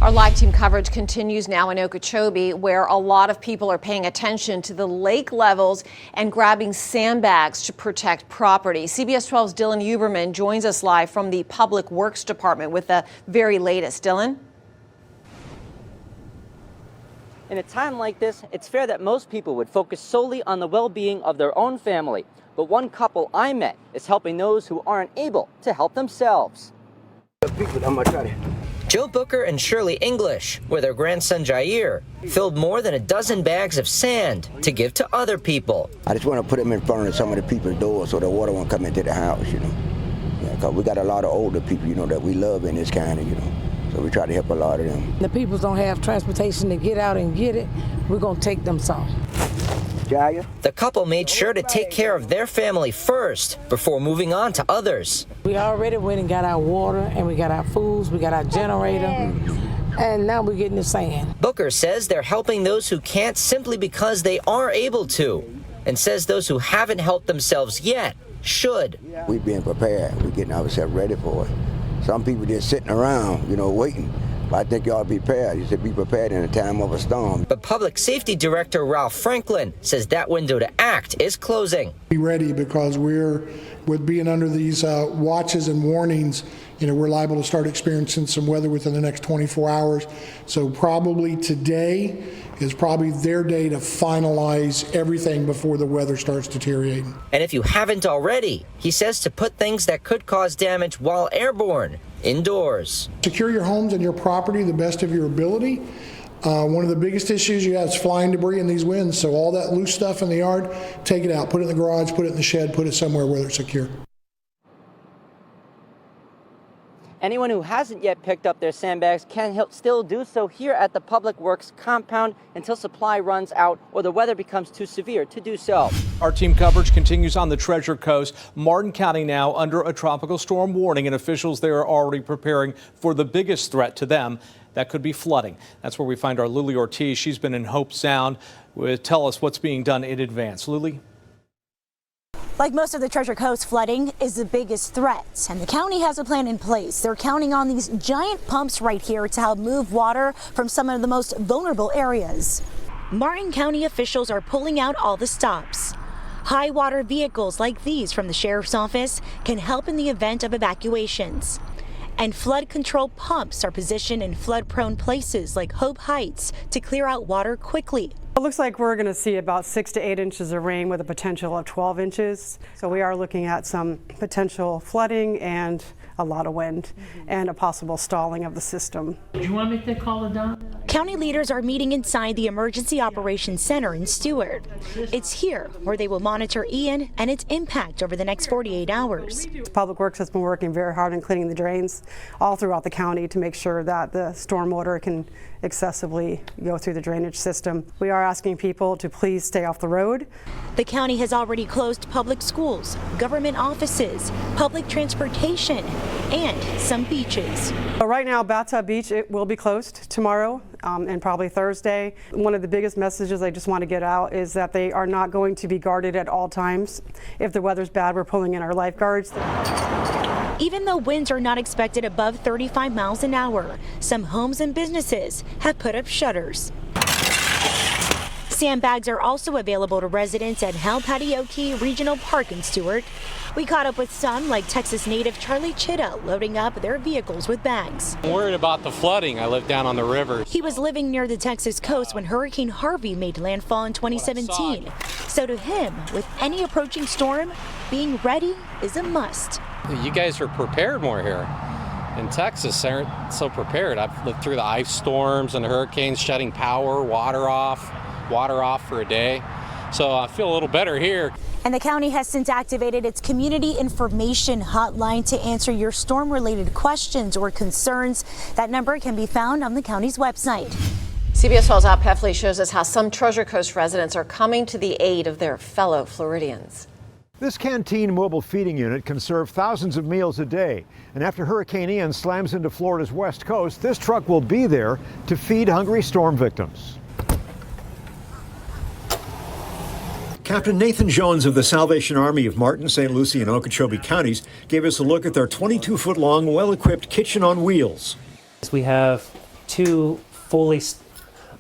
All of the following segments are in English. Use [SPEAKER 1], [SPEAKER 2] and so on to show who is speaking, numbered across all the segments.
[SPEAKER 1] Our live team coverage continues now in Okeechobee, where a lot of people are paying attention to the lake levels and grabbing sandbags to protect property. CBS 12's Dylan Huberman joins us live from the Public Works Department with the very latest. Dylan?
[SPEAKER 2] In a time like this, it's fair that most people would focus solely on the well-being of their own family. But one couple I met is helping those who aren't able to help themselves.
[SPEAKER 3] Joe Booker and Shirley English, with their grandson Gyra, filled more than a dozen bags of sand to give to other people.
[SPEAKER 4] I just want to put them in front of some of the people's doors so the water won't come into the house, you know. Yeah, because we got a lot of older people, you know, that we love in this kind of, you know. So we try to help a lot of them.
[SPEAKER 5] The people don't have transportation to get out and get it. We're going to take them some.
[SPEAKER 4] Gyra?
[SPEAKER 3] The couple made sure to take care of their family first before moving on to others.
[SPEAKER 5] We already went and got our water, and we got our foods, we got our generator, and now we're getting the sand.
[SPEAKER 3] Booker says they're helping those who can't simply because they are able to, and says those who haven't helped themselves yet should.
[SPEAKER 4] We're being prepared. We're getting ourselves ready for it. Some people just sitting around, you know, waiting. But I think you ought to be prepared. You should be prepared in a time of a storm.
[SPEAKER 3] But Public Safety Director Ralph Franklin says that window to act is closing.
[SPEAKER 6] Be ready, because with being under these watches and warnings, you know, we're liable to start experiencing some weather within the next 24 hours. So probably today is probably their day to finalize everything before the weather starts deteriorating.
[SPEAKER 3] And if you haven't already, he says to put things that could cause damage while airborne indoors.
[SPEAKER 6] Secure your homes and your property the best of your ability. One of the biggest issues you have is flying debris in these winds. So all that loose stuff in the yard, take it out, put it in the garage, put it in the shed, put it somewhere where it's secure.
[SPEAKER 2] Anyone who hasn't yet picked up their sandbags can still do so here at the Public Works compound until supply runs out or the weather becomes too severe to do so.
[SPEAKER 7] Our team coverage continues on the Treasure Coast. Martin County now under a tropical storm warning, and officials there are already preparing for the biggest threat to them. That could be flooding. That's where we find our Lily Ortiz. She's been in Hope Sound. Tell us what's being done in advance. Lily?
[SPEAKER 8] Like most of the Treasure Coast, flooding is the biggest threat, and the county has a plan in place. They're counting on these giant pumps right here to help move water from some of the most vulnerable areas. Martin County officials are pulling out all the stops. High water vehicles like these from the sheriff's office can help in the event of evacuations. And flood control pumps are positioned in flood-prone places like Hope Heights to clear out water quickly.
[SPEAKER 9] It looks like we're going to see about 6 to 8 inches of rain with a potential of 12 inches. So we are looking at some potential flooding and a lot of wind and a possible stalling of the system.
[SPEAKER 5] Do you want me to call it down?
[SPEAKER 8] County leaders are meeting inside the Emergency Operations Center in Stewart. It's here where they will monitor Ian and its impact over the next 48 hours.
[SPEAKER 9] Public Works has been working very hard on cleaning the drains all throughout the county to make sure that the stormwater can accessibly go through the drainage system. We are asking people to please stay off the road.
[SPEAKER 8] The county has already closed public schools, government offices, public transportation, and some beaches.
[SPEAKER 9] So right now, Bathtub Beach, it will be closed tomorrow and probably Thursday. One of the biggest messages I just want to get out is that they are not going to be guarded at all times. If the weather's bad, we're pulling in our lifeguards.
[SPEAKER 8] Even though winds are not expected above 35 miles an hour, some homes and businesses have put up shutters. Sandbags are also available to residents at Halpatioke Regional Park in Stewart. We caught up with some, like Texas native Charlie Chitta, loading up their vehicles with bags.
[SPEAKER 10] I'm worried about the flooding. I live down on the river.
[SPEAKER 8] He was living near the Texas coast when Hurricane Harvey made landfall in 2017. So to him, with any approaching storm, being ready is a must.
[SPEAKER 10] You guys are prepared more here. In Texas, aren't so prepared. I've lived through the ice storms and the hurricanes shutting power, water off for a day. So I feel a little better here.
[SPEAKER 8] And the county has since activated its community information hotline to answer your storm-related questions or concerns. That number can be found on the county's website.
[SPEAKER 1] CBS 12's Al Pefley shows us how some Treasure Coast residents are coming to the aid of their fellow Floridians.
[SPEAKER 11] This canteen mobile feeding unit can serve thousands of meals a day. And after Hurricane Ian slams into Florida's west coast, this truck will be there to feed hungry storm victims. Captain Nathan Jones of the Salvation Army of Martin, St. Lucie, and Okeechobee counties gave us a look at their 22-foot-long, well-equipped kitchen on wheels.
[SPEAKER 12] We have 2 fully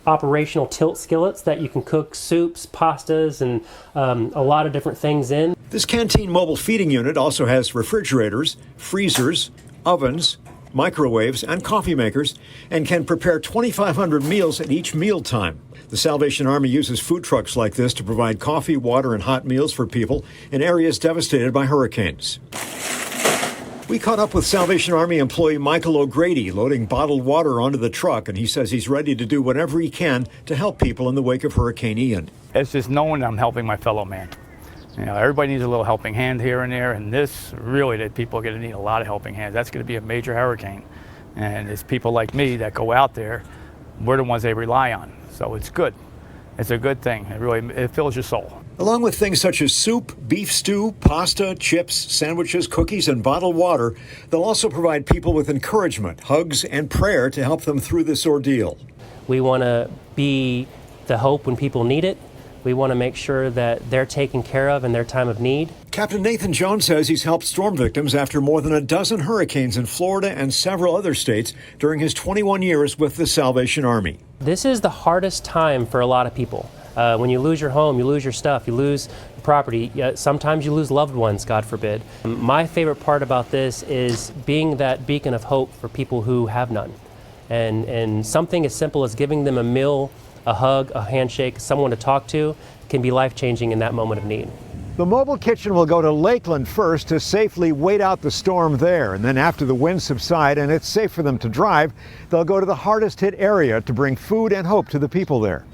[SPEAKER 12] operational tilt skillets that you can cook soups, pastas, and a lot of different things in.
[SPEAKER 11] This canteen mobile feeding unit also has refrigerators, freezers, ovens, microwaves, and coffee makers, and can prepare 2,500 meals at each mealtime. The Salvation Army uses food trucks like this to provide coffee, water, and hot meals for people in areas devastated by hurricanes. We caught up with Salvation Army employee Michael O'Grady loading bottled water onto the truck, and he says he's ready to do whatever he can to help people in the wake of Hurricane Ian.
[SPEAKER 13] It's just knowing I'm helping my fellow man. You know, everybody needs a little helping hand here and there, and this really, that people are going to need a lot of helping hands. That's going to be a major hurricane, and it's people like me that go out there. We're the ones they rely on, so it's good. It's a good thing. It fills your soul.
[SPEAKER 11] Along with things such as soup, beef stew, pasta, chips, sandwiches, cookies, and bottled water, they'll also provide people with encouragement, hugs, and prayer to help them through this ordeal.
[SPEAKER 12] We want to be the hope when people need it. We want to make sure that they're taken care of in their time of need.
[SPEAKER 11] Captain Nathan Jones says he's helped storm victims after more than a dozen hurricanes in Florida and several other states during his 21 years with the Salvation Army.
[SPEAKER 12] This is the hardest time for a lot of people. When you lose your home, you lose your stuff, you lose property, sometimes you lose loved ones, God forbid. My favorite part about this is being that beacon of hope for people who have none. And something as simple as giving them a meal, a hug, a handshake, someone to talk to can be life-changing in that moment of need.
[SPEAKER 11] The mobile kitchen will go to Lakeland first to safely wait out the storm there. And then after the winds subside and it's safe for them to drive, they'll go to the hardest hit area to bring food and hope to the people there.